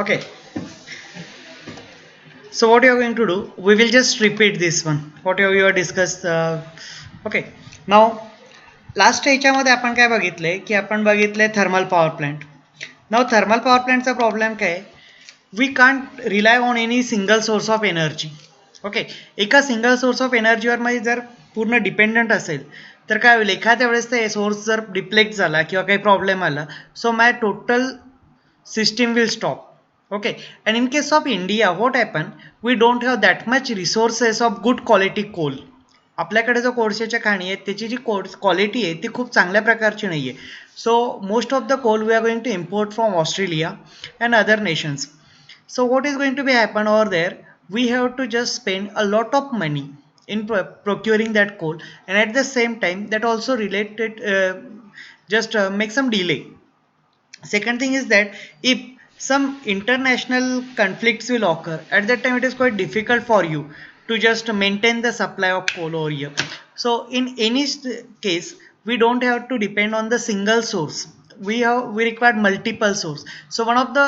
Okay, so what you are going to do, we will just repeat this one whatever you are discussed. Okay, now last ह्याच्यामध्ये आपण काय बघितलंय की आपण बघितलंय थर्मल पॉवर प्लांट. नाव थर्मल पॉवर प्लांटचा प्रॉब्लेम काय, we can't rely on any single source of energy. Okay, एका सिंगल सोर्स ऑफ एनर्जीवर मध्ये जर पूर्ण डिपेंडंट असेल तर काय होईल, एखाद्या वेळेस ते सोर्स जर डिप्लेक्ट झाला किंवा काही प्रॉब्लेम आला, so my total system will stop. Okay, and in case of India what happen, we don't have that much resources of good quality coal. आपल्याकडे जो कोळशाच्या खाणी आहेत त्याची जी क्वालिटी आहे ती खूप चांगल्या प्रकारची नाही आहे. So most of the coal we are going to import from Australia and other nations. So what is going to be happen over there, we have to just spend a lot of money in procuring that coal, and at the same time that also related just make some delay. Second thing is that if some international conflicts will occur, at that time it is quite difficult for you to just maintain the supply of coal over here. So in any case, we don't have to depend on the single source. We require multiple source. So one of the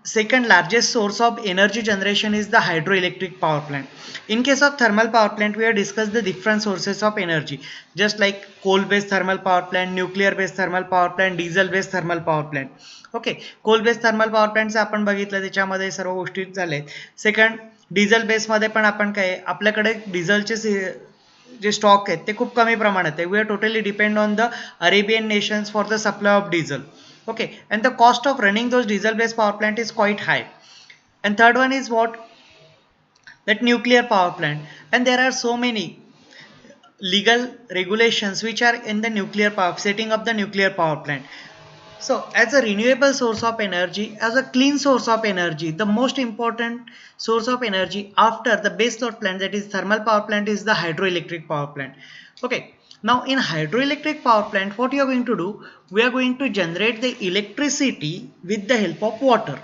second largest source of energy generation is the hydroelectric power plant. In case of thermal power plant, we have discussed the different sources of energy, just like coal based thermal power plant, nuclear based thermal power plant, diesel based thermal power plant. Okay, coal base thermal power प्लांटचं आपण बघितलं, त्याच्यामध्ये सर्व गोष्टी झाल्या. Second, diesel बेसमध्ये पण आपण काय, आपल्याकडे डिझेलचे जे स्टॉक आहेत ते खूप कमी प्रमाणात आहे. We are totally depend on the Arabian nations for the supply of diesel. Okay, and the cost of running those diesel based power plant is quite high. And third one is what, that nuclear power plant, and there are so many legal regulations which are in the nuclear power, setting up the nuclear power plant. So as a renewable source of energy, as a clean source of energy, the most important source of energy after the base load plant, that is thermal power plant, is the hydroelectric power plant. Okay, now in hydroelectric power plant what you are going to do, we are going to generate the electricity with the help of water.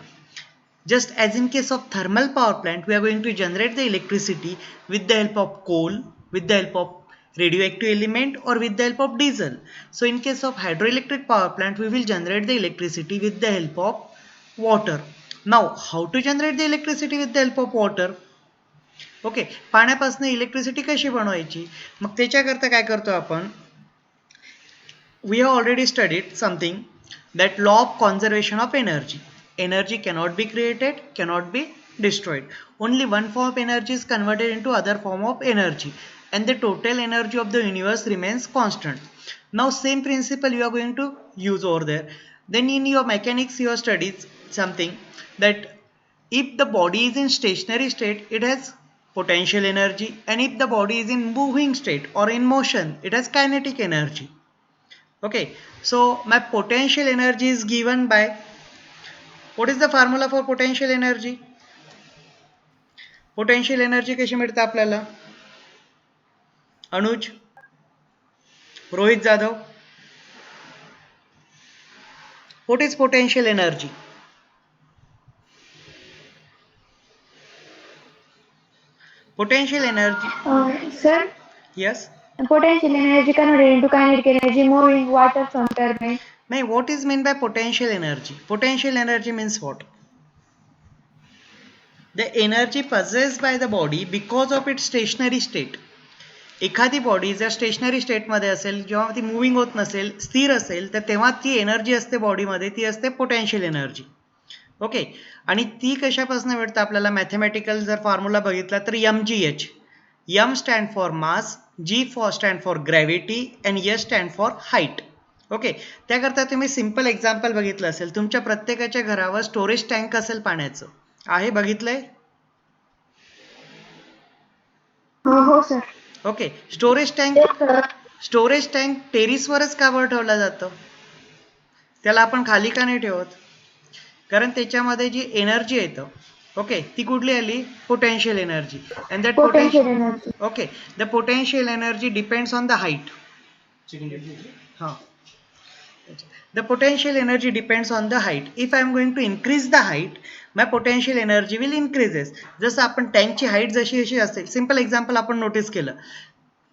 Just as in case of thermal power plant, we are going to generate the electricity with the help of coal, with the help of radioactive element, or with the help of diesel. So in case of hydroelectric power plant, we will generate the electricity with the help of water. Now how to generate the electricity with the help of water? Okay, पाण्यापासून electricity कशी बनवायची, मग त्याच्याकरता काय करतो आपण, we have already studied something, that law of conservation of energy. Energy cannot be created, cannot be destroyed. Only one form of energy is converted into other form of energy, and the total energy of the universe remains constant. Now same principle you are going to use over there. Then in your mechanics you have studied something, that if the body is in stationary state, it has potential energy, and if the body is in moving state or in motion, it has kinetic energy. Okay, so my potential energy is given by, what is the formula for potential energy? Potential energy कशी मिळते आपल्याला? Anuj, Rohit Jadhav, what is potential energy? Potential energy. Sir, Yes. potential energy converted into kinetic energy moving water from turbine. Now, what is meant by potential energy? Potential energy means what? The energy possessed by the body because of its stationary state. एखादी body जर stationery स्टेटमध्ये असेल, जेव्हा ती moving होत नसेल, स्थिर असेल, तर तेव्हा ती एनर्जी असते बॉडीमध्ये, ती असते पोटेन्शियल एनर्जी. ओके, आणि ती कशापासून मिळतं आपल्याला, मॅथमॅटिकल जर फॉर्म्युला बघितला तर MGH. M stand for mass, G stand for gravity, and S stand for height. Okay, त्याकरता तुम्ही सिंपल एक्झाम्पल बघितलं असेल, तुमच्या प्रत्येकाच्या घरावर स्टोरेज टँक असेल पाण्याचं, आहे, बघितलंय? हो सर. ओके, स्टोरेज टँक टेरिसवरच का बरं ठेवला जातो, त्याला आपण खाली का नाही ठेवत, कारण त्याच्यामध्ये जी एनर्जी येतं, ओके, ती कुठली आली, potential energy. And that Potential energy. Okay, the potential energy depends on the height. हां, the potential energy depends on the height. If I am going to increase the height, my potential energy will increases. जसं आपण टँकची height जशी जशी असेल, simple example आपण notice केलं,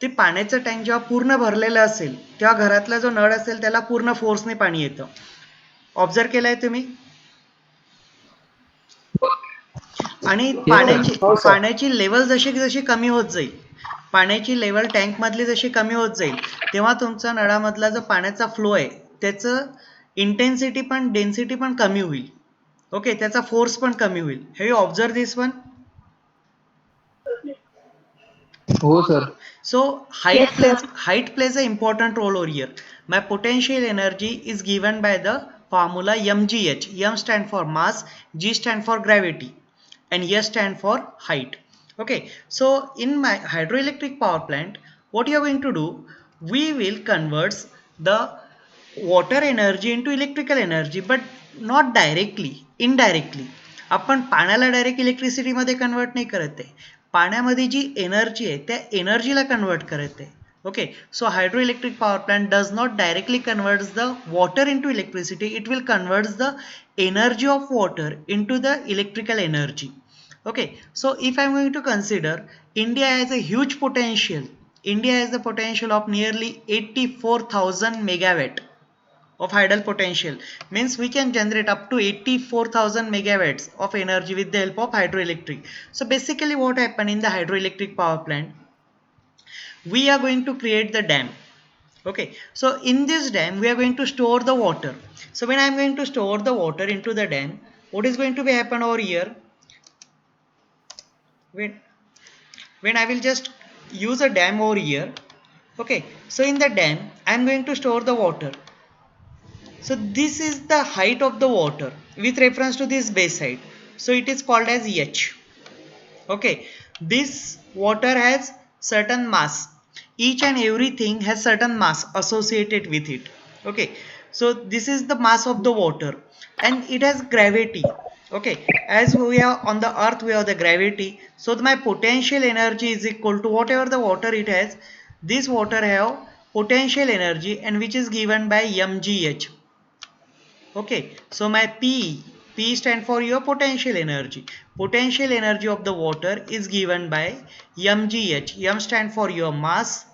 ते पाण्याचं टँक जेव्हा पूर्ण भरलेलं असेल तेव्हा घरातला जो नळ असेल त्याला पूर्ण फोर्सने पाणी येतं. ऑब्झर्व केलंय तुम्ही? आणि हो सर. पाण्याची लेवल जशी जशी कमी होत जाईल, पाण्याची लेवल टँकमधली जशी कमी होत जाईल, तेव्हा तुमचा नळामधला जो पाण्याचा फ्लो आहे त्याचं इंटेन्सिटी पण डेन्सिटी पण कमी होईल. ओके, त्याचा फोर्स पण कमी होईल. Have you observe this one? हो sir. So Yes, sir. height plays an important role over here. My potential energy is given by the formula mgh. M stand for mass, G stand for gravity, and S stand for height. Okay, so in my hydroelectric power plant, what you are going to do, we will convert the water energy into electrical energy, but not directly, indirectly. आपण पाण्याला direct electricity मध्ये convert नाही करत आहे, पाण्यामध्ये जी energy आहे त्या एनर्जीला convert करत आहे. Okay, so hydroelectric power plant does not directly converts the water into electricity, it will converts the energy of water into the electrical energy. Okay, so if I am going to consider, India has a huge potential. India has the potential of nearly 84,000 megawatt of idle potential, means we can generate up to 84,000 megawatts of energy with the help of hydroelectric. So basically what happened in the hydroelectric power plant, we are going to create the dam. Okay, so in this dam we are going to store the water. So when I am going to store the water into the dam, what is going to be happen over here, when I will just use a dam over here. Okay, so in the dam I am going to store the water. So this is the height of the water with reference to this base height, so it is called as h. Okay, this water has certain mass, each and everything has certain mass associated with it. Okay, so this is the mass of the water and it has gravity. Okay, as we are on the earth we have the gravity, so my potential energy is equal to whatever the water it has. This water have potential energy and which is given by mgh. Okay, so my P stand for your potential energy. Potential energy of the water is given by mgh. M stand for your mass,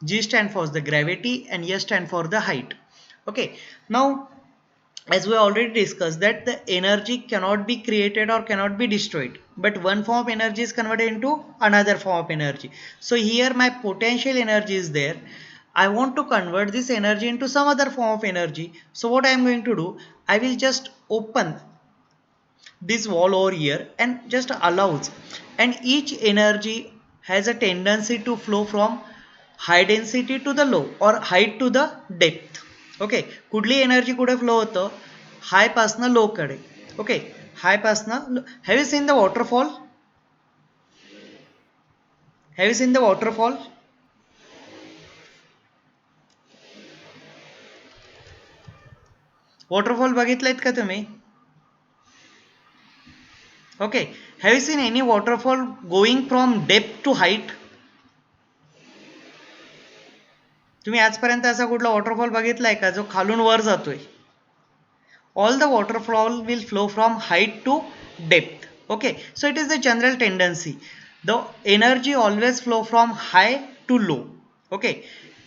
G stand for the gravity, and S stand for the height. Okay, now as we already discussed that the energy cannot be created or cannot be destroyed, but one form of energy is converted into another form of energy. So here my potential energy is there, I want to convert this energy into some other form of energy. So what I am going to do, I will just open this wall over here and just allows, and each energy has a tendency to flow from high density to the low or height to the depth. Okay, कुठली energy कुठे flow होतं, high पासनं low कडे. Okay, high पासनं, have you seen the waterfall, have you seen the waterfall? Waterfall बघितलेत का तुम्ही? Okay, have you seen any waterfall going from depth to height? तुम्ही आजपर्यंत असा कुठला वॉटरफॉल बघितलाय का जो खालून वर जातोय? All the waterfall will flow from height to depth. Okay, so it is the general tendency. The energy always flow from high to low. Okay,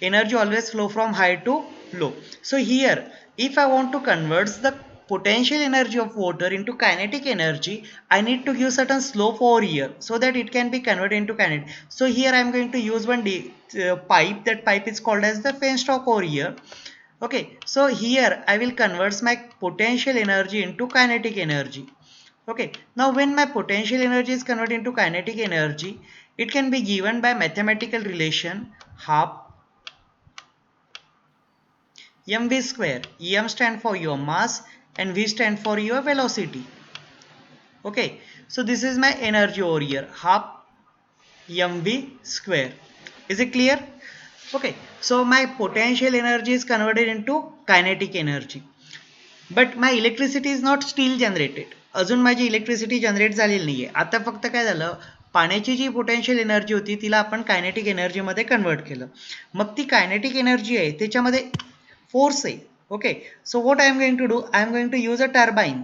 energy always flow from high to low. So here if I want to convert the potential energy of water into kinetic energy, I need to give certain slope over here so that it can be converted into kinetic. So here I am going to use one pipe. That pipe is called as the penstock over here. Okay, so here I will convert my potential energy into kinetic energy. Okay, now when my potential energy is converted into kinetic energy, it can be given by mathematical relation half mv square. M stand for your mass and v stand for your velocity. Okay, so this is my energy over here, half mv square. Is it clear? Okay, so my potential energy is converted into kinetic energy, but my electricity is not still generated. अजून माझी electricity generate झालेली नाहीये. आता फक्त काय झालं, पाण्याची जी potential energy होती तिला आपण कायनेटिक एनर्जीमध्ये कन्वर्ट केलं. मग ती कायनेटिक एनर्जी आहे त्याच्यामध्ये फोर्स आहे. Okay, so what I am going to do, I am going to use a turbine.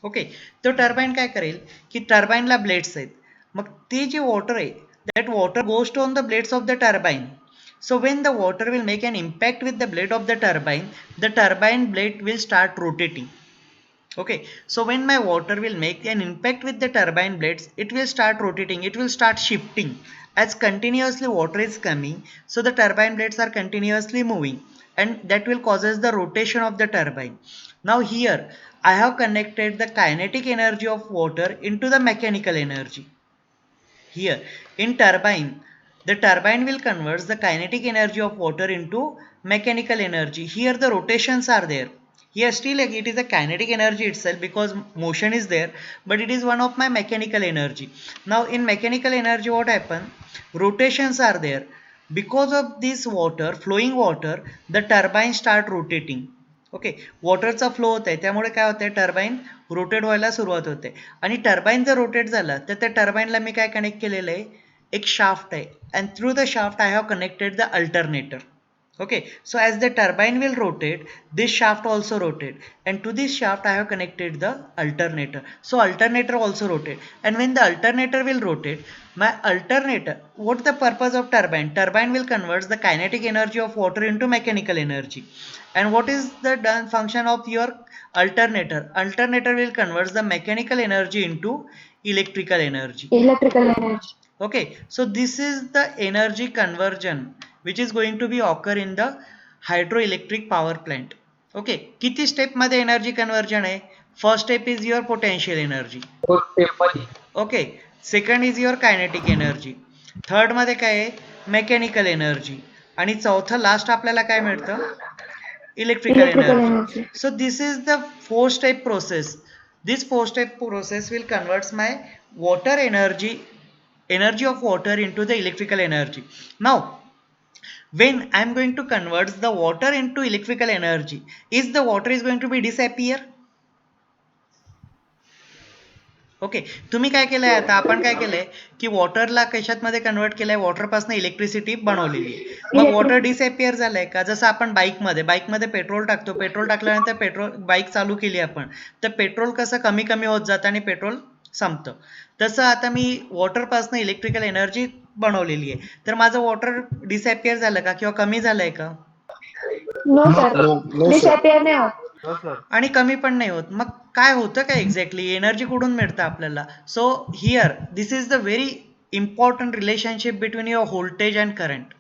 Okay, तो टर्बाईन काय करेल की टर्बाईनला ब्लेड्स आहेत, मग ते जे वॉटर आहे that water goes on the blades of the turbine. So when the water will make an impact with the blade of the turbine blade will start rotating. Okay, so when my water will make an impact with the turbine blades, it will start rotating, it will start shifting as continuously water is coming. So the turbine blades are continuously moving, and that will causes the rotation of the turbine. Now here I have connected the kinetic energy of water into the mechanical energy. Here in turbine, the turbine will convert the kinetic energy of water into mechanical energy. Here the rotations are there. Here still like it is a kinetic energy itself because motion is there, but it is one of my mechanical energy. Now in mechanical energy what happen? Rotations are there. Because of this water, flowing water, the turbine start rotating. Okay, वॉटरचा flow होत आहे त्यामुळे काय होतंय turbine rotate व्हायला सुरुवात होते आणि टर्बाईन जर रोटेट झालं तर त्या टर्बाईनला मी काय कनेक्ट केलेलं आहे एक शाफ्ट आहे and through the shaft I have connected the alternator. Okay, so as the turbine will rotate, this shaft also rotate, and to this shaft I have connected the alternator. So alternator also rotate, and when the alternator will rotate, my alternator, what the purpose of turbine? Turbine will convert the kinetic energy of water into mechanical energy. And what is the done function of your alternator? Alternator will convert the mechanical energy into electrical energy. Electrical energy. Okay, so this is the energy conversion which is going to be occur in the hydroelectric power plant. Okay, किती step मध्ये energy conversion आहे? First step is your potential energy. Okay, second is your kinetic energy. Third मध्ये काय आहे? Mechanical energy. आणि चौथं last आपल्याला काय मिळतं? Electrical energy. So this is the 4-step process. This 4-step process will converts my water energy of water into the electrical energy. Now when I am going to convert the water into electrical energy, is the water is going to be disappear? Okay, तुम्ही काय केलंय आता आपण काय केलंय की वॉटरला कशात मध्ये कन्वर्ट केलंय वॉटरपासून इलेक्ट्रिसिटी बनवलेली आहे. मग वॉटर डिसअपियर झालंय का? जसं आपण बाईकमध्ये पेट्रोल टाकतो, पेट्रोल टाकल्यानंतर पेट्रोल बाईक चालू केली आपण तर पेट्रोल कसं कमी कमी होत जातं आणि पेट्रोल संपतं. तसं आता मी वॉटरपासून इलेक्ट्रिकल एनर्जी बनवलेली आहे तर माझं वॉटर डिसअपियर झालं का किंवा कमी झालंय का? नो सर, डिसअपियर नाही होत. आणि कमी पण नाही होत. मग काय होतं काय एक्झॅक्टली? एनर्जी कुठून मिळतं आपल्याला? So here this is the very important relationship between your voltage and current.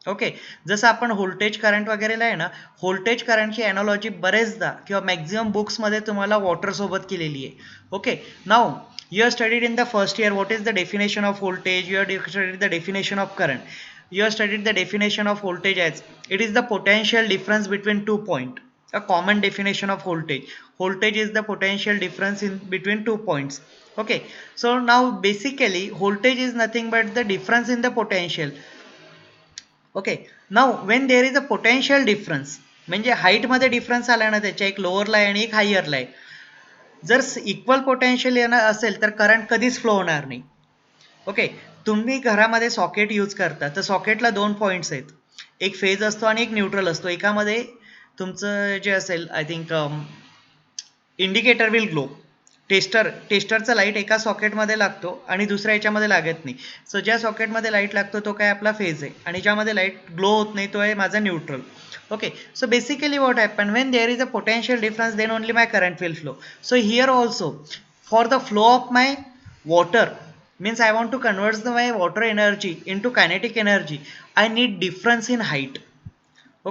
Okay, जसं आपण व्होल्टेज करंट वगैरेला आहे ना, व्होल्टेज करंटची एनॉलॉजी बरेचदा किंवा मॅक्झिमम बुक्समध्ये तुम्हाला वॉटर सोबत केलेली आहे. Okay, now you have studied in the first year what is the definition of voltage, you have studied the definition of current, you have studied the definition of voltage as it is the potential difference between 2 points. A common definition of voltage is the potential difference in between 2 points. Okay, so now basically voltage is nothing but the difference in the potential. Okay, now when there is a potential difference म्हणजे height मध्ये difference आला ना त्याच्या एक लोअरला आहे आणि एक हायरला आहे. जर इक्वल पोटेन्शियल असेल तर करंट कधीच फ्लो होणार नाही. ओके, तुम्ही घरामध्ये सॉकेट यूज करता तर सॉकेटला 2 पॉईंट्स आहेत, एक फेज असतो आणि एक न्यूट्रल असतो. एकामध्ये तुमचं जे असेल I think indicator will glow. टेस्टरचा लाईट एका सॉकेटमध्ये लागतो आणि दुसऱ्या याच्यामध्ये लागत नाही. सो ज्या सॉकेटमध्ये लाईट लागतो तो काय आपला फेज आहे आणि ज्यामध्ये लाईट ग्लो होत नाही तो आहे माझा neutral. Okay, so basically what happened when there is a potential difference then only my current will flow. So here also for the flow of my water means I want to convert my water energy into kinetic energy, I need difference in height.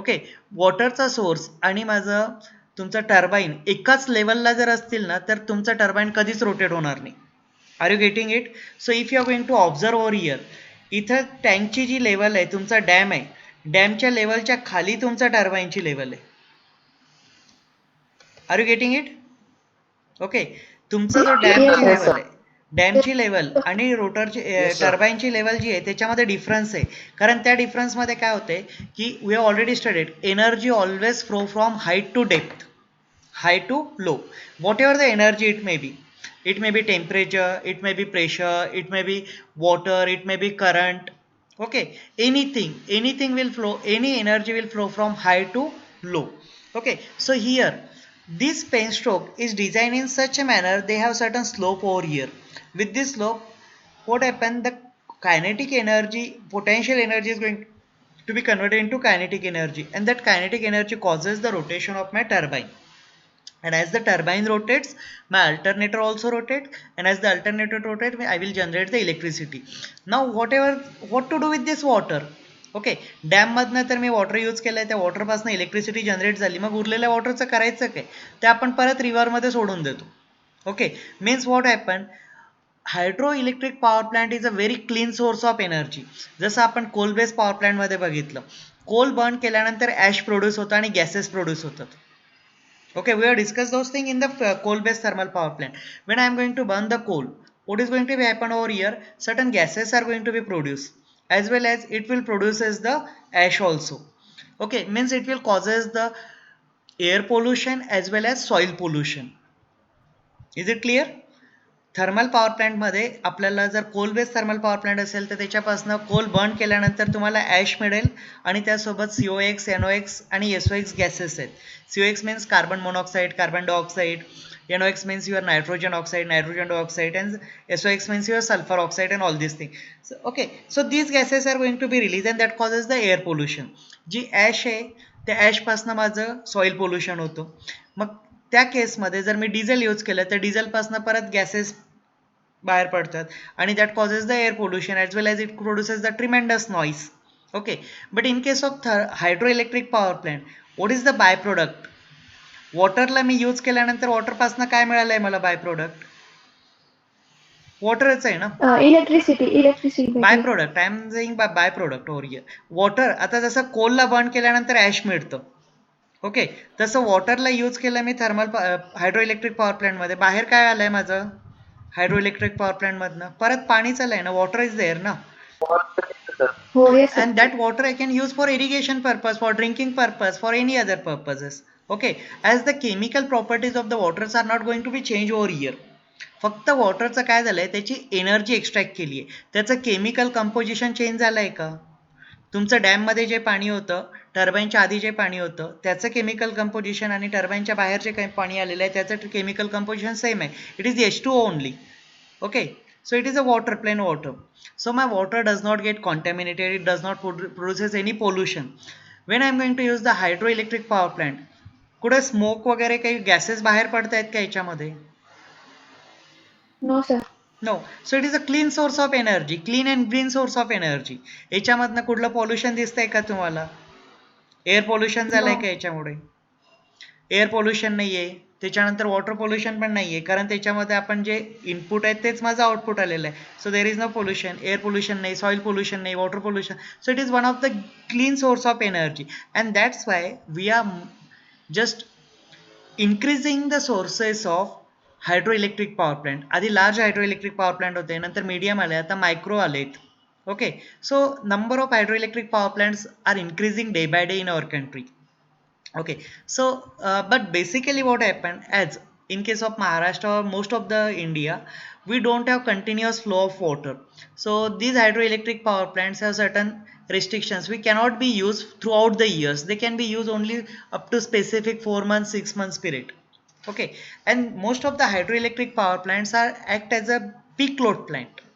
Okay, वॉटरचा source आणि माझं तुमचं turbine एकाच लेवलला जर असतील ना तर तुमचं टर्बाईन कधीच रोटेट होणार नाही. Are you getting it? So if you are going to observe over here, इथं टँकची जी लेवल आहे तुमचा डॅम आहे, डॅमच्या लेवलच्या खाली तुमचा टर्बाईनची लेवल आहे. Are you getting it? Okay, तुमचा जो डॅमची लेवल आहे, डॅमची लेवल आणि रोटरची टर्बाईनची लेवल जी आहे त्याच्यामध्ये डिफरन्स आहे. कारण त्या डिफरन्समध्ये काय होते की we have already studied energy always flow from height to depth, high to low, whatever the energy it may be. It may be temperature, it may be pressure, it may be water, it may be current. Okay, anything will flow, any energy will flow from high to low. Okay, so here this pen stroke is designed in such a manner they have certain slope over here. With this slope what happen, the kinetic energy, potential energy is going to be converted into kinetic energy and that kinetic energy causes the rotation of my turbine. and as the turbine rotates, my alternator also rotates, and as the alternator rotates, I will generate the electricity. Now what to do with this water? Okay, dam मधनं तर मी water use केलंय, त्या वॉटरपासून electricity generate झाली, मग उरलेल्या वॉटरचं करायचं काय? ते आपण परत रिव्हरमध्ये सोडून देतो. Okay, means what happen, hydro electric power plant is a very clean source of energy. जसं आपण कोल बेस्ड पॉवर प्लांटमध्ये बघितलं, कोल बर्न केल्यानंतर ॲश प्रोड्यूस होतं आणि गॅसेस प्रोड्यूस होतात. Okay, we have discussed those things in the coal-based thermal power plant. When I am going to burn the coal, what is going to be happen over here? Certain gases are going to be produced, as well as it will produces the ash also. Okay, means it will causes the air pollution as well as soil pollution. Is it clear? Thermal power प्लांटमध्ये आपल्याला जर coal based thermal power plant असेल तर त्याच्यापासून कोल burn केल्यानंतर तुम्हाला ash मिळेल आणि त्यासोबत COX, NOx आणि SOx गॅसेस आहेत. COX means carbon monoxide, carbon dioxide, NOx means your nitrogen dioxide, and SOx means your sulfur oxide and all these things. So, okay, so these gases are going to be released and that causes the air pollution. जी ash आहे त्या ॲशपासून माझं soil pollution होतं. मग त्या केसमध्ये जर मी diesel use केलं तर डिझेलपासून परत गॅसेस बाहेर पडतात आणि that causes the air pollution as well as it produces the tremendous noise. Okay, but in case of hydro electric power plant, what is the by product? वॉटरला मी यूज केल्यानंतर वॉटरपासून काय मिळालंय मला बाय प्रोडक्ट? वॉटरच आहे ना. Electricity by product, I am saying by product over here. Water, आता जसं कोलला बर्न केल्यानंतर ॲश मिळतं, ओके, तसं वॉटरला यूज केलं मी हायड्रो इलेक्ट्रिक पॉवर प्लांटमध्ये, बाहेर काय आलंय माझं हायड्रो इलेक्ट्रिक पॉवर प्लांटमधनं? परत पाणीच आलंय ना, वॉटर इज देअर ना. हो, yes sir. And that water I can use for irrigation purpose, for drinking purpose, for any other purposes. Okay, as the chemical properties of the waters are not going to be changed over here. फक्त वॉटरचं काय झालंय, त्याची energy extract केली आहे, त्याचं chemical composition change झालंय का? तुमचं डॅममध्ये जे पाणी होतं, टर्बाईनच्या आधी जे पाणी होतं त्याचं केमिकल कंपोजिशन आणि टर्बाईनच्या बाहेर जे काही पाणी आलेलं आहे त्याचं केमिकल कंपोजिशन सेम आहे. It is H2O only. Okay, so it is a water, plain water. So my water does not get contaminated, it does not produces any pollution. When I am going to use the hydroelectric power plant, कुठे smoke वगैरे काही gases बाहेर पडत आहेत का याच्यामध्ये? No sir. No. So it is a clean source of energy, clean and green source of energy. याच्यामधनं कुठलं पॉल्युशन दिसतंय का तुम्हाला? एअर पॉल्युशन झालंय का याच्यामुळे? एअर पॉल्युशन नाही आहे, त्याच्यानंतर वॉटर पॉल्युशन पण नाही आहे, कारण त्याच्यामध्ये आपण जे इनपुट आहे तेच माझं आउटपुट आलेलं आहे. So there is no pollution, air pollution नाही, सॉइल पॉल्युशन नाही, water pollution. So it is one of the clean source of energy and that's why we are just increasing the sources of hydro electric power plant. आधी large hydro electric power plant होते, नंतर medium आले, आता micro आलेत. Okay, so number of hydro electric power plants are increasing day by day in our country. Okay, so but basically what happened, as in case of Maharashtra or most of the India, we don't have continuous flow of water. So these hydroelectric power plants have certain restrictions. We cannot be used throughout the years. They can be used only up to specific 4 months, 6 months period. Okay, and most of the hydroelectric power plants are act as a peak load plant.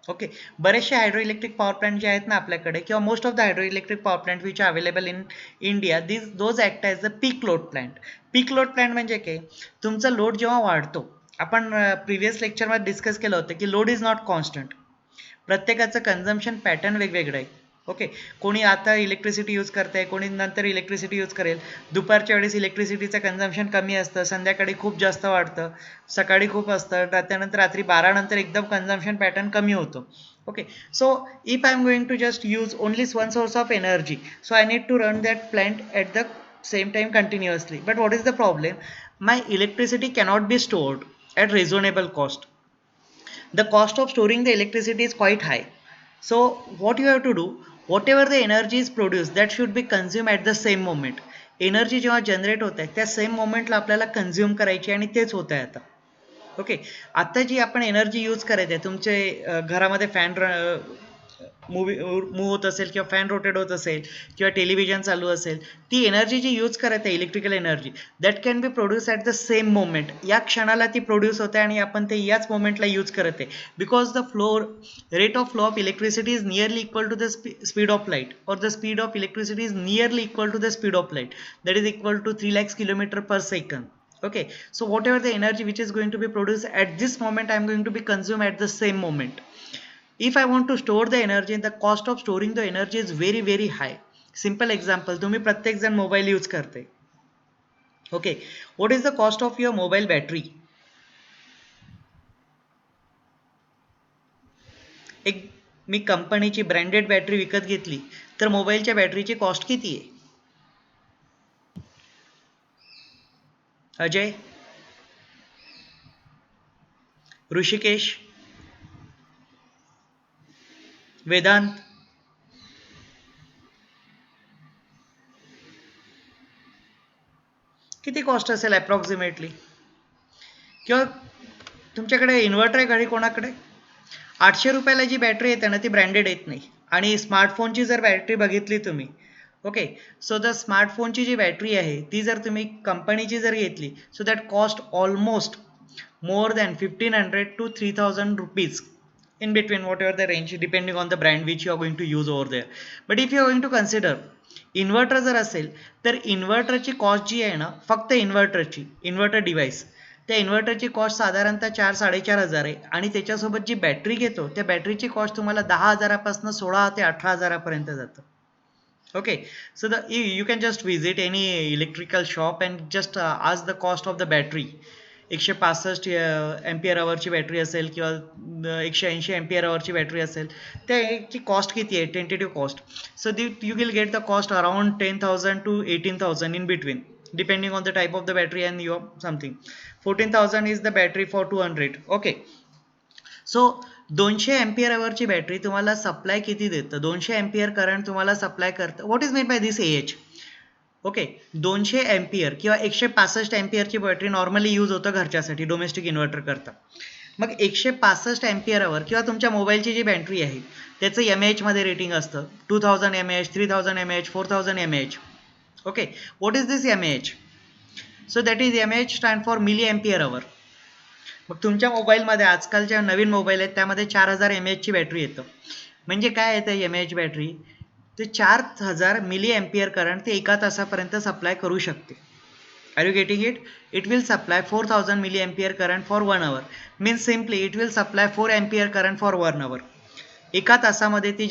Okay, बरेचसे hydro electric power plant जे आहेत ना आपल्याकडे, किंवा most of the hydro electric power plant which are available in India, those act as a peak load plant. Peak load plant म्हणजे काय? तुमचा load जेव्हा वाढतो, आपण प्रिव्हियस लेक्चरमध्ये डिस्कस केलं होतं की लोड इज नॉट कॉन्स्टंट, प्रत्येकाचं कन्झम्पशन पॅटर्न वेगवेगळं आहे. ओके, कोणी आता इलेक्ट्रिसिटी यूज करते, कोणी नंतर इलेक्ट्रिसिटी यूज करेल. दुपारच्या वेळेस इलेक्ट्रिसिटीचं कन्झम्पशन कमी असतं, संध्याकाळी खूप जास्त वाढतं, सकाळी खूप असतं, त्यानंतर रात्री 12 नंतर एकदम कन्झम्पशन पॅटर्न कमी होतं. Okay, so if I am going to just use only one source of energy, so I need to run that plant at the same time continuously. But what is the problem? My electricity cannot be stored at reasonable cost. The cost of storing the electricity is quite high. So what you have to do, whatever the energy is produced, that should be consumed at the same moment. Energy जेव्हा generate होत आहे त्या same मोमेंटला आपल्याला consume करायची आणि तेच होत आहे आता. ओके, आता जी आपण एनर्जी यूज करायची आहे, तुमचे घरामध्ये फॅन मूव्ह होत असेल किंवा फॅन रोटेट होत असेल किंवा टेलिव्हिजन चालू असेल, ती एनर्जी जी यूज करत आहे electrical energy, that can be produce at the same moment. या क्षणाला ती प्रोड्यूस होते आणि आपण ते याच मोमेंटला यूज करत आहे, because the rate of flow of electricity is nearly equal to the speed of light, or the speed of electricity is nearly equal to the speed of light, that is equal to 3 lakhs kilometre per second. Okay, so whatever the energy which is going to be produced at this moment, I am going to be consumed at the same moment. If I want to store the energy, the cost of storing the energy is very very high. Simple example, तुम्ही प्रत्येक जण mobile use करते. Okay, what is the cost of your mobile battery? एक मी कंपनीची branded battery विकत घेतली तर मोबाईलच्या बॅटरीची कॉस्ट किती आहे? अजय, ऋषिकेश, वेदांत, किती कॉस्ट असेल अप्रॉक्सिमेटली? किंवा तुमच्याकडे इन्व्हर्टर आहे घरी कोणाकडे? 800 रुपयाला जी बॅटरी येते ना ती ब्रँडेड येत नाही. आणि स्मार्टफोनची जर बॅटरी बघितली तुम्ही, ओके, सो द स्मार्टफोनची जी बॅटरी आहे ती जर तुम्ही कंपनीची जर घेतली, so that cost almost more than 1500 to 3000 rupees, in between whatever the range, depending on the brand which you are going to use over there. But if you are going to consider inverter जर असेल तर इन्व्हर्टरची cost जी आहे ना, फक्त इन्व्हर्टरची, inverter device, त्या इन्व्हर्टरची cost साधारणतः 4-4.5 आहे. आणि त्याच्यासोबत जी बॅटरी घेतो त्या बॅटरीची कॉस्ट तुम्हाला 10,000 पासून 16 ते 18,000 पर्यंत जातं. Okay, so you can just visit any electrical shop and just ask the cost of the battery. 165 ampere अवरची बॅटरी असेल किंवा 180 एम्पियर अवरची बॅटरी असेल, त्याची कॉस्ट किती आहे, tentative cost. So you will get the cost around 10,000 to 18,000 in between, depending on the type of the battery and your something. 14,000 is the battery for 200. Okay, so 200 ampere अवरची battery तुम्हाला supply किती देतं? 200 ampere current तुम्हाला supply करतं. What is made by this AH? Okay, 200 ampere किंवा 165 एम्पियरची battery normally use होतं घरच्यासाठी, domestic inverter करता. मग 165 एम्पियरवर किंवा तुमच्या मोबाईलची जी बॅटरी आहे त्याचं MAH मध्ये रेटिंग असतं 2000 mAh, 3000 mAh, 4000 mAh. Okay, what is this MAH? So that is MAH stand for milli ampere hour. मग तुमच्या मोबाईलमध्ये आजकालच्या नवीन मोबाईल आहेत त्यामध्ये 4000 mAh ची बॅटरी येतं. म्हणजे काय येतं MAH बॅटरी? ते 4000 मिली एम्पियर करंट ते एका तासापर्यंत सप्लाय करू शकते. Are you getting it? It will supply 4000 milliampere current for 1 hour. Means simply it will supply 4 ampere current for 1 hour. एका तासामध्ये ती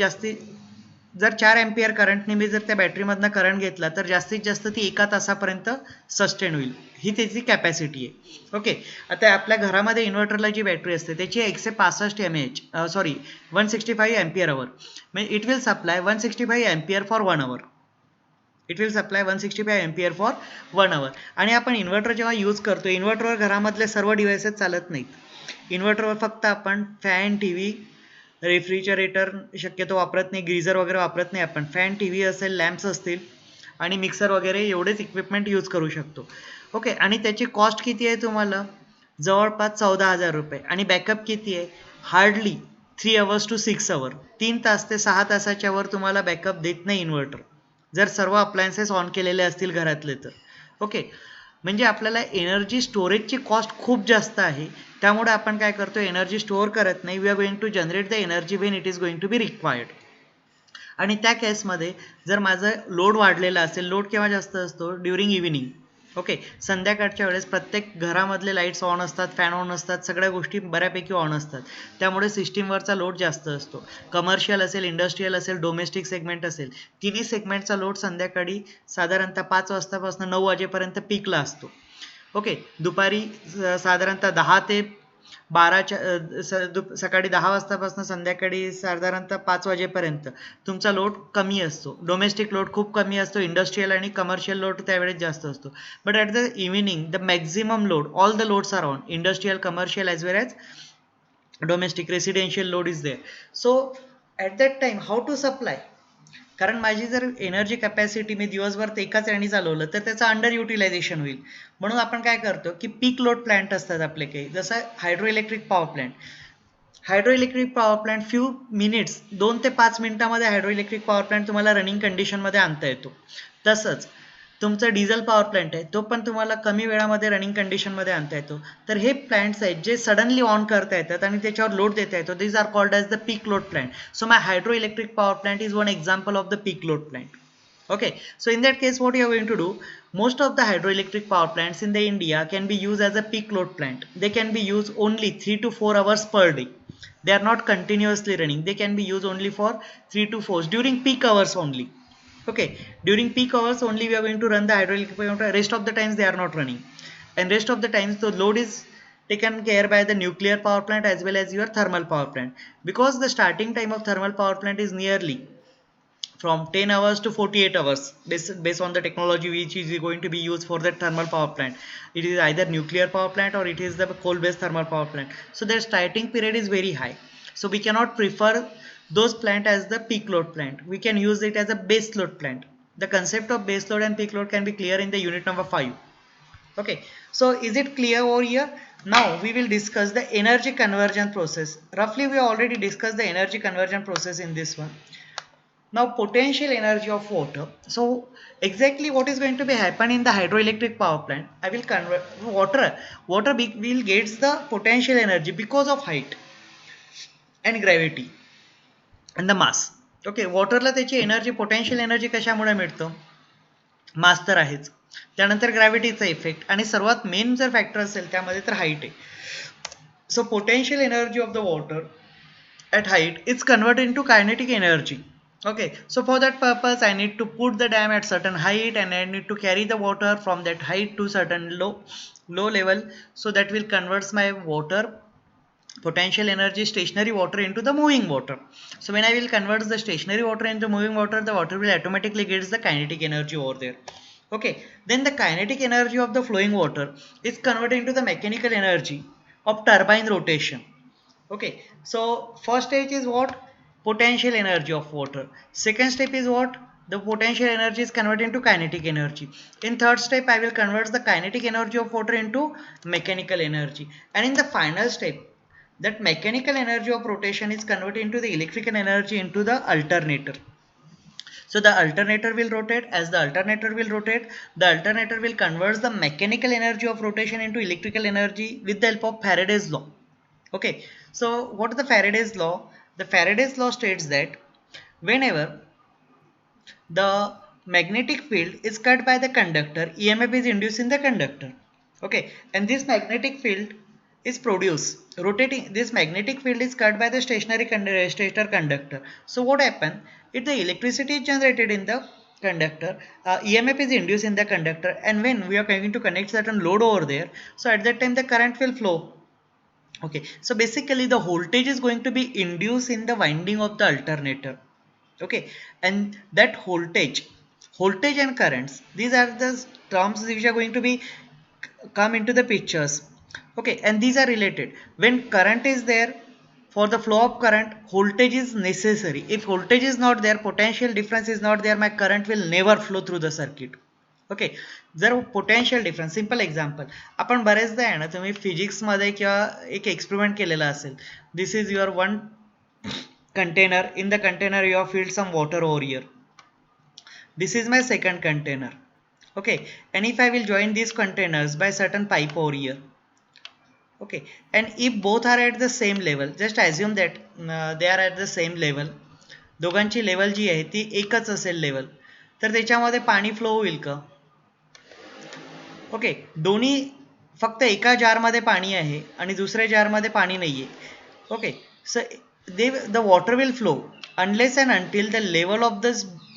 जर 4 एम्पियर करंटने मी जर त्या बॅटरीमधनं करंट घेतला तर जास्तीत जास्त ती एका तासापर्यंत सस्टेन होईल. ही त्याची कॅपॅसिटी आहे. ओके, आता आपल्या घरामध्ये इन्व्हर्टरला जी बॅटरी असते त्याची 165 mAh, सॉरी 165 एम्पियर अवर, म्हणजे it will supply 165 ampere for 1 hour. It will supply 165 ampere for 1 hour. आणि आपण इन्व्हर्टर जेव्हा यूज करतो, इन्व्हर्टरवर घरामधले सर्व डिव्हाइसेस चालत नाहीत. इन्व्हर्टरवर फक्त आपण फॅन, TV, रेफ्रिजरेटर शक्यतो वापरत नाही, ग्रीझर वगैरे वापरत नाही आपण. फॅन, TV असेल, लॅम्प्स असतील आणि मिक्सर वगैरे एवढेच इक्विपमेंट यूज करू शकतो. ओके, आणि त्याची कॉस्ट किती आहे तुम्हाला? जवळपास 14,000 रुपये. आणि बॅकअप किती आहे? हार्डली 3 hours to 6 hours, 3 तास ते 6 तासाच्या वर तुम्हाला बॅकअप देत नाही इन्व्हर्टर, जर सर्व अप्लायन्सेस ऑन केलेले असतील घरातले तर. ओके, म्हणजे आपल्याला एनर्जी स्टोरेजची कॉस्ट खूप जास्त आहे. त्यामुळे आपण काय करतो, एनर्जी स्टोअर करत नाही. We are going to generate the energy when it is going to be required. आणि त्या केसमध्ये जर माझं लोड वाढलेला असेल, लोड केव्हा जास्त असतो? During evening. ओके, संध्याकाळच्या वेळेस प्रत्येक घरामधले लाईट्स ऑन असतात, फॅन ऑन असतात, सगळ्या गोष्टी बऱ्यापैकी ऑन असतात. त्यामुळे सिस्टीमवरचा लोड जास्त असतो. कमर्शियल असेल, इंडस्ट्रीयल असेल, डोमेस्टिक सेगमेंट असेल, तिन्ही सेगमेंटचा लोड संध्याकाळी साधारणतः 5 वाजतापासून 9 वाजेपर्यंत पीकला असतो. ओके, दुपारी साधारणतः 10 ते 12 सकाळी 10 वाजतापासून संध्याकाळी साधारणतः 5 वाजेपर्यंत तुमचा लोड कमी असतो. डोमेस्टिक लोड खूप कमी असतो, इंडस्ट्रियल आणि कमर्शियल लोड त्यावेळेस जास्त असतो. But at the evening the maximum load, all the loads are on, industrial, commercial as well as domestic, residential load is there. So at that time how to supply? कारण माझी जर energy capacity मी दिवसभर ते एकाच याने चालवलं तर त्याचं अंडर युटिलायझेशन होईल. म्हणून आपण काय करतो की पीक लोड प्लांट असतात आपले काही, जसं hydro electric power plant. Hydro electric power plant few minutes, 2 ते 5 मिनिटामध्ये हायड्रो इलेक्ट्रिक पॉवर प्लांट तुम्हाला रनिंग कंडिशनमध्ये आणता येतो. तसंच तुमचं डिझेल पॉवर प्लांट आहे तो पण तुम्हाला कमी वेळामध्ये रनिंग कंडिशनमध्ये आणता येतो. तर हे प्लांट्स आहेत जे सडनली ऑन करता येतात आणि त्याच्यावर लोड देता येतो. This are called as the peak load plant. So my hydro electric power plant is one example of the peak load plant. Okay, so in that case, what you are going to do, most of the hydroelectric power plants in the India can be used as a peak load plant. They can be used only 3 to 4 hours per day. They are not continuously running. They can be used only for 3 to 4 during peak hours only. Okay, during peak hours only we are going to run the hydroelectric power plant. Rest of the times they are not running, and rest of the times the load is taken care by the nuclear power plant as well as your thermal power plant, because the starting time of thermal power plant is nearly from 10 hours to 48 hours based on the technology which is going to be used for the thermal power plant. It is either nuclear power plant or it is the coal based thermal power plant, so their starting period is very high, so we cannot prefer those plant as the peak load plant. We can use it as a base load plant. The concept of base load and peak load can be clear in the unit number 5. Okay, so is it clear over here? Now we will discuss the energy conversion process. Roughly we already discussed the energy conversion process in this one. Now potential energy of water. So exactly what is going to be happen in the hydroelectric power plant? I will convert water. Will gets the potential energy because of height and gravity and the mass. Okay, वॉटरला त्याची energy potential energy कशामुळे मिळतं? मास तर आहेच, त्यानंतर ग्रॅव्हिटीचा effect आणि सर्वात main जर factor असेल त्यामध्ये तर हाईट आहे. So potential energy of the water at height it's converted into kinetic energy. Okay, so for that purpose I need to put the dam at certain height and I need to carry the water from that height to certain low level, so that will converts my water potential energy stationary water into the moving water. So when I will convert the stationary water into moving water, the water will automatically gets the kinetic energy over there. Okay, then the kinetic energy of the flowing water is converted into the mechanical energy of turbine rotation. Okay, so first stage is what? Potential energy of water. Second step is what? The potential energy is converted into kinetic energy. In third step I will convert the kinetic energy of water into mechanical energy, and in the final step that mechanical energy of rotation is converted into the electrical energy into the alternator. So the alternator will rotate. As the alternator will rotate, the alternator will convert the mechanical energy of rotation into electrical energy with the help of Faraday's law. Okay, so what is the Faraday's law? The Faraday's law states that whenever the magnetic field is cut by the conductor, EMF is induced in the conductor. Okay, and this magnetic field is produced rotating. This magnetic field is cut by the stationary stator conductor. So what happens? If the electricity is generated in the conductor, EMF is induced in the conductor, and when we are going to connect certain load over there, so at that time the current will flow. Okay, so basically the voltage is going to be induced in the winding of the alternator. Okay, and that voltage and currents, these are the terms which are going to be come into the pictures. Okay, and these are related. When current is there, for the flow of current voltage is necessary. If voltage is not there, potential difference is not there, my current will never flow through the circuit. Okay, जर potential difference, simple example, आपण बरेचदा आहे ना, तुम्ही फिजिक्समध्ये किंवा एक experiment केलेला असेल. This is your one container. In the container you have filled some water over here. This is my second container. Okay, and if I will join these containers by certain pipe over here. Okay, and if both are at the same level, just assume that they are at the same level. दोघांची level जी आहे ती एकच असेल level, तर त्याच्यामध्ये पाणी flow होईल का? ओके, दोन्ही फक्त एका जारमध्ये पाणी आहे आणि दुसऱ्या जारमध्ये पाणी नाही आहे. Okay, so the water will flow unless and until the level of the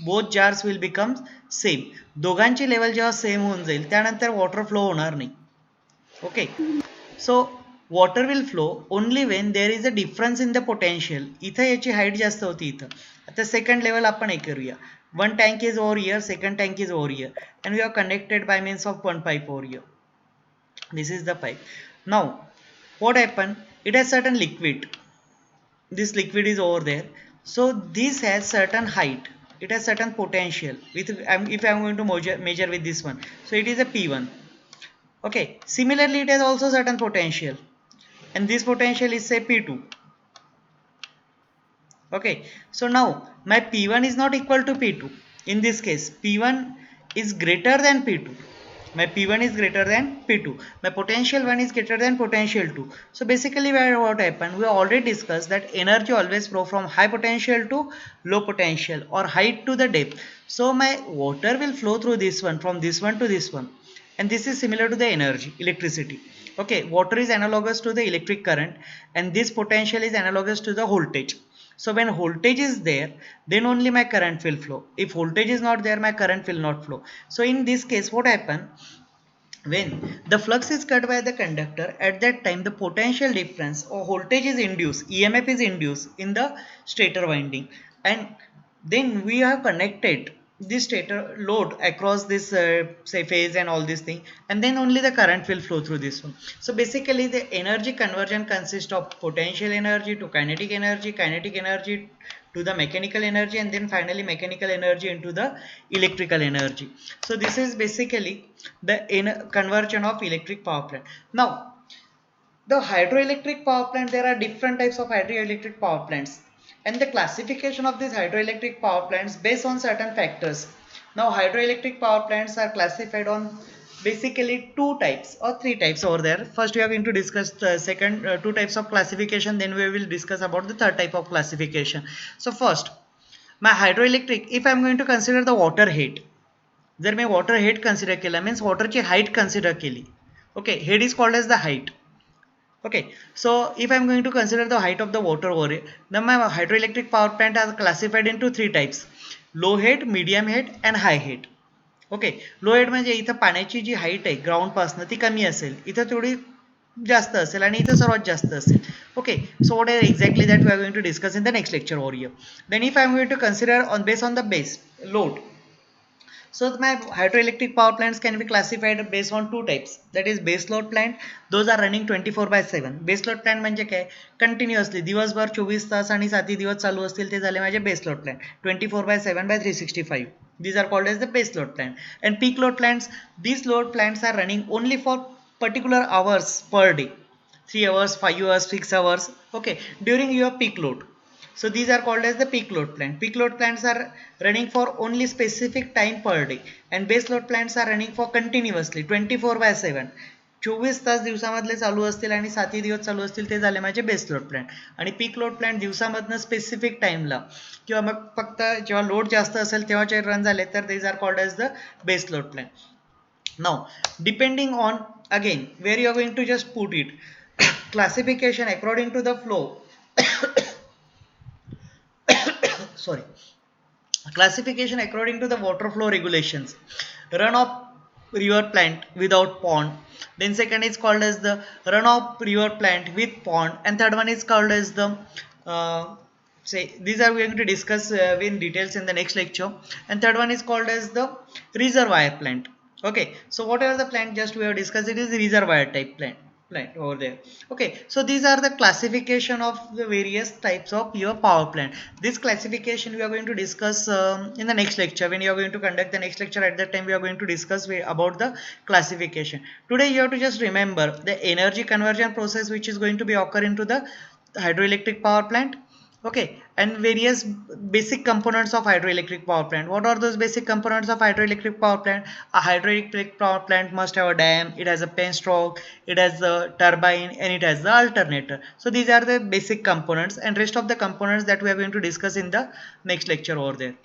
both jars will become same. दोघांची लेवल जेव्हा सेम होऊन जाईल त्यानंतर वॉटर फ्लो होणार नाही. Okay, so water will flow only when there is a difference in the potential. इथं याची height जास्त होती इथं. आता सेकंड लेवल आपण हे करूया. One tank is over here, second tank is over here, and we are connected by means of one pipe over here. This is the pipe. Now what happened? It has certain liquid. This liquid is over there, so this has certain height, it has certain potential. With if I am going to measure with this one, so it is a P1. Okay, similarly it has also certain potential, and this potential is say P2. Okay, so now my P1 is not equal to P2. In this case P1 is greater than P2. My P1 is greater than P2. My potential 1 is greater than potential 2. So basically what happened, we already discussed that energy always flow from high potential to low potential or height to the depth. So my water will flow through this one, from this one to this one. And this is similar to the energy, electricity. Okay, water is analogous to the electric current and this potential is analogous to the voltage. So when voltage is there, then only my current will flow. If voltage is not there, my current will not flow. So in this case, what happen? When the flux is cut by the conductor, at that time the potential difference or voltage is induced, EMF is induced in the stator winding, and then we have connected this stator load across this say phase and all these things, and then only the current will flow through this one. So basically the energy conversion consists of potential energy to kinetic energy to the mechanical energy, and then finally mechanical energy into the electrical energy. So this is basically the conversion of electric power plant. Now the hydroelectric power plant, there are different types of hydroelectric power plants, and the classification of these hydroelectric power plants based on certain factors. Now hydroelectric power plants are classified on basically two types or three types over there. First we are going to discuss the second two types of classification, then we will discuss about the third type of classification. So first, my hydroelectric, if I am going to consider the water head, जर मी water head consider केला means वॉटरची height consider केली. Okay, head is called as the height. Okay, so if I'm going to consider the height of the water over here, then my hydroelectric power plant are classified into three types: low head, medium head and high head. Okay, low head म्हणजे इथं पाण्याची जी height आहे ground पासून ती कमी असेल, इथं थोडी जास्त असेल आणि इथं सर्वात जास्त असेल. Okay, so what are exactly that we are going to discuss in the next lecture over here. Then if I am going to consider on base on the base load. So my hydroelectric power plants can be classified based on two types, that is base load plant. Those are running 24/7. base load plant म्हणजे काय, continuously दिवसभर 24 तास आणि 7 दिवस चालू असतील ते झाले माझे base load plant. 24/7/365. These are called as the base load plant. And peak load plants, these load plants are running only for particular hours per day, 3 hours, 5 hours, 6 hours, okay, during your peak load. So these are called as the peak load plant. Peak load plants are running for only specific time per day, and base load plants are running for continuously 24/7. 24 तास दिवसामधले चालू असतील आणि 7 दिवस चालू असतील ते झाले माझे base load plant. आणि पीक लोड प्लांट दिवसामधनं स्पेसिफिक टाइमला किंवा मग फक्त जेव्हा लोड जास्त असेल तेव्हाचे रन झाले तर these are called as the base load plant. Now depending on again where you are going to just put it, classification according to the flow sorry, classification according to the water flow regulations. Runoff river plant without pond, then second is called as the runoff river plant with pond, and third one is called as the say these are going to discuss in details in the next lecture. And third one is called as the reservoir plant. Okay, so whatever the plant just we have discussed, it is reservoir type plant over there. Okay, so these are the classification of the various types of your power plant. This classification we are going to discuss in the next lecture. When you are going to conduct the next lecture, at that time we are going to discuss about the classification. Today you have to just remember the energy conversion process which is going to be occur into the hydroelectric power plant. Okay, and various basic components of hydroelectric power plant. What are those basic components of hydroelectric power plant? A hydroelectric power plant must have a dam, it has a penstock, it has a turbine, and it has the alternator. So these are the basic components, and rest of the components that we are going to discuss in the next lecture over there.